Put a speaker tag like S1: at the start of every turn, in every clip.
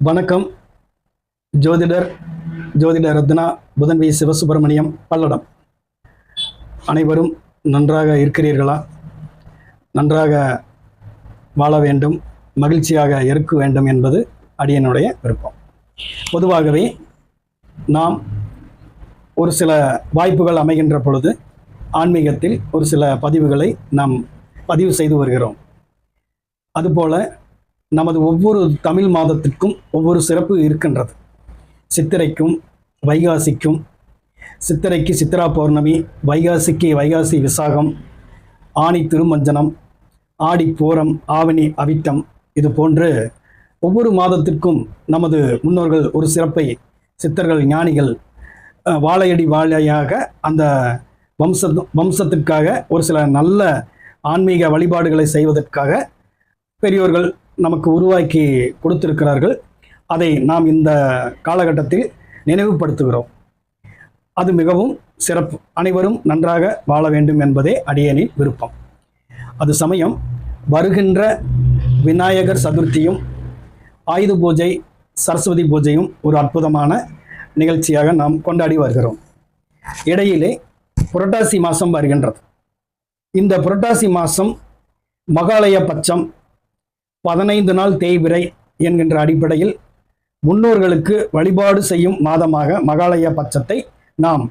S1: வணக்கம். ஜோதிடர் ஜோதிட ரத்னா புதன் வி சிவசுப்பிரமணியம், பல்லடம். அனைவரும் நன்றாக இருக்கிறீர்களா? நன்றாக வாழ வேண்டும், மகிழ்ச்சியாக இருக்க வேண்டும் என்பது அடியனுடைய விருப்பம். பொதுவாகவே நாம் ஒரு சில வாய்ப்புகள் அமைகின்ற பொழுது ஆன்மீகத்தில் ஒரு சில பதிவுகளை நாம் பதிவு செய்து வருகிறோம். அதுபோல நமது ஒவ்வொரு தமிழ் மாதத்திற்கும் ஒவ்வொரு சிறப்பு இருக்கின்றது. சித்திரைக்கும் வைகாசிக்கும், சித்திரைக்கு சித்திரா பௌர்ணமி, வைகாசிக்கு வைகாசி விசாகம், ஆனி திருமஞ்சனம், ஆடி பூரம், ஆவணி அவிட்டம், இது போன்று ஒவ்வொரு மாதத்திற்கும் நமது முன்னோர்கள் ஒரு சிறப்பை, சித்தர்கள் ஞானிகள் வாழையடி வாழையாக அந்த வம்சத்திற்காக ஒரு சில நல்ல ஆன்மீக வழிபாடுகளை செய்வதற்காக பெரியோர்கள் நமக்கு உருவாக்கி கொடுத்திருக்கிறார்கள். அதை நாம் இந்த காலகட்டத்தில் நினைவுபடுத்துகிறோம். அது மிகவும் சிறப்பு. அனைவரும் நன்றாக வாழ வேண்டும் என்பதே அடியனின் விருப்பம். அது சமயம் வருகின்ற விநாயகர் சதுர்த்தியும், ஆயுத பூஜை, சரஸ்வதி பூஜையும் ஒரு அற்புதமான நிகழ்ச்சியாக நாம் கொண்டாடி வருகிறோம். இடையிலே புரட்டாசி மாதம் வருகின்றது. இந்த புரட்டாசி மாதம் மகாலய பட்சம், 15 நாள் தேய்பிறை என்கின்ற அடிப்படையில் முன்னோர்களுக்கு வழிபாடு செய்யும் மாதமாக மகாலய பட்சத்தை நாம்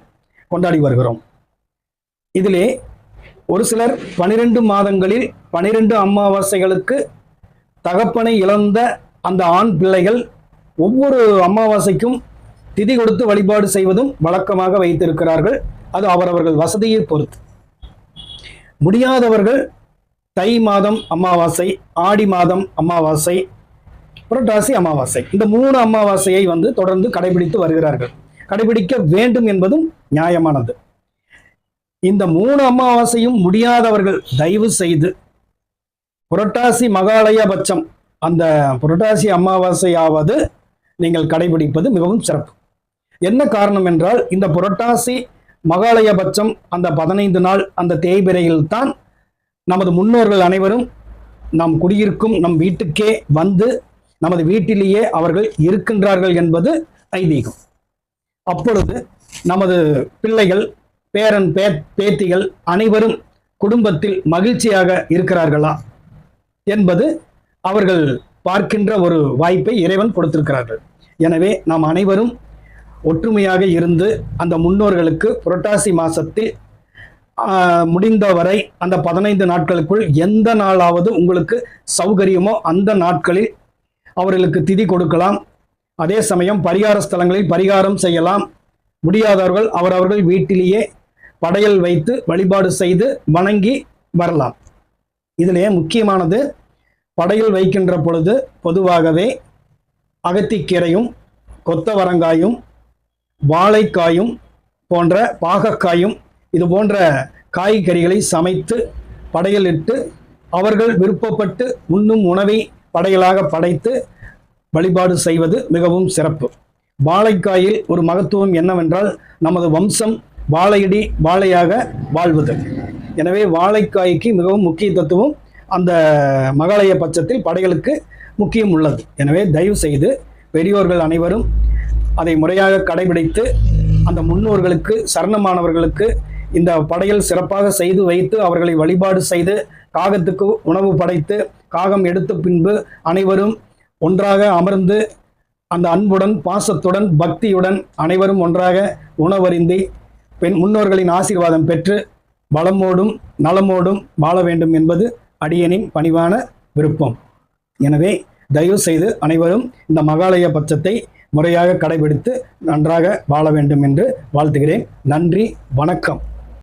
S1: கொண்டாடி வருகிறோம். இதிலே ஒரு சிலர் 12 மாதங்களில் 12 அமாவாசைகளுக்கு தகப்பனை இழந்த அந்த ஆண் பிள்ளைகள் ஒவ்வொரு அமாவாசைக்கும் திதி கொடுத்து வழிபாடு செய்வதும் வழக்கமாக வைத்திருக்கிறார்கள். அது அவரவர்கள் வசதியை பொறுத்து. முடியாதவர்கள் தை மாதம் அமாவாசை, ஆடி மாதம் அமாவாசை, புரட்டாசி அமாவாசை, இந்த 3 அமாவாசையை தொடர்ந்து கடைபிடித்து வருகிறார்கள். கடைபிடிக்க வேண்டும் என்பதும் நியாயமானது. இந்த 3 அமாவாசையும் முடியாதவர்கள் தயவு செய்து புரட்டாசி மகாலய பட்சம், அந்த புரட்டாசி அமாவாசையாவது நீங்கள் கடைபிடிப்பது மிகவும் சிறப்பு. என்ன காரணம் என்றால், இந்த புரட்டாசி மகாலய பட்சம் அந்த 15 நாள் அந்த தேய்பிறையில் நமது முன்னோர்கள் அனைவரும் நாம் குடியிருக்கும் நம் வீட்டுக்கே வந்து நமது வீட்டிலேயே அவர்கள் இருக்கின்றார்கள் என்பது ஐதீகம். அப்பொழுது நமது பிள்ளைகள், பேரன் பேத்திகள் அனைவரும் குடும்பத்தில் மகிழ்ச்சியாக இருக்கிறார்களா என்பது அவர்கள் பார்க்கின்ற ஒரு வாய்ப்பை இறைவன் கொடுத்திருக்கிறார்கள். எனவே நாம் அனைவரும் ஒற்றுமையாக இருந்து அந்த முன்னோர்களுக்கு புரட்டாசி மாசத்தில் முடிந்தவரை அந்த 15 நாட்களுக்குள் எந்த நாளாவது உங்களுக்கு சௌகரியமோ அந்த நாட்களில் அவர்களுக்கு திதி கொடுக்கலாம். அதே சமயம் பரிகார ஸ்தலங்களில் பரிகாரம் செய்யலாம். முடியாதவர்கள் அவரவர்கள் வீட்டிலேயே படையல் வைத்து வழிபாடு செய்து வணங்கி வரலாம். இதிலே முக்கியமானது, படையல் வைக்கின்ற பொழுது பொதுவாகவே அகத்திக்கீரையும், கொத்தவரங்காயும், வாழைக்காயும் போன்ற பாகக்காயும், இது போன்ற காய்கறிகளை சமைத்து படையலிட்டு அவர்கள் விருப்பப்பட்டு உண்ணும் உணவை படையலாக படைத்து வழிபாடு செய்வது மிகவும் சிறப்பு. வாழைக்காயில் ஒரு மகத்துவம் என்னவென்றால், நமது வம்சம் வாழையடி வாழையாக வாழ்வது. எனவே வாழைக்காய்க்கு மிகவும் முக்கியத்துவம் அந்த மகாலய பட்சத்தில் படையலுக்கு முக்கியம் உள்ளது. எனவே தயவு செய்து பெரியோர்கள் அனைவரும் அதை முறையாக கடைபிடித்து அந்த முன்னோர்களுக்கு, சரணமானவர்களுக்கு இந்த படையல் சிறப்பாக செய்து வைத்து அவர்களை வழிபாடு செய்து காகத்துக்கு உணவு படைத்து காகம் எடுத்த பின்பு அனைவரும் ஒன்றாக அமர்ந்து அந்த அன்புடன், பாசத்துடன், பக்தியுடன் அனைவரும் ஒன்றாக உணவருந்தி முன்னோர்களின் ஆசீர்வாதம் பெற்று வளமோடும் நலமோடும் வாழ வேண்டும் என்பது அடியனின் பணிவான விருப்பம். எனவே தயவு செய்து அனைவரும் இந்த மகாலய பட்சத்தை முறையாக கடைபிடித்து நன்றாக வாழ வேண்டும் என்று வாழ்த்துகிறேன். நன்றி, வணக்கம்.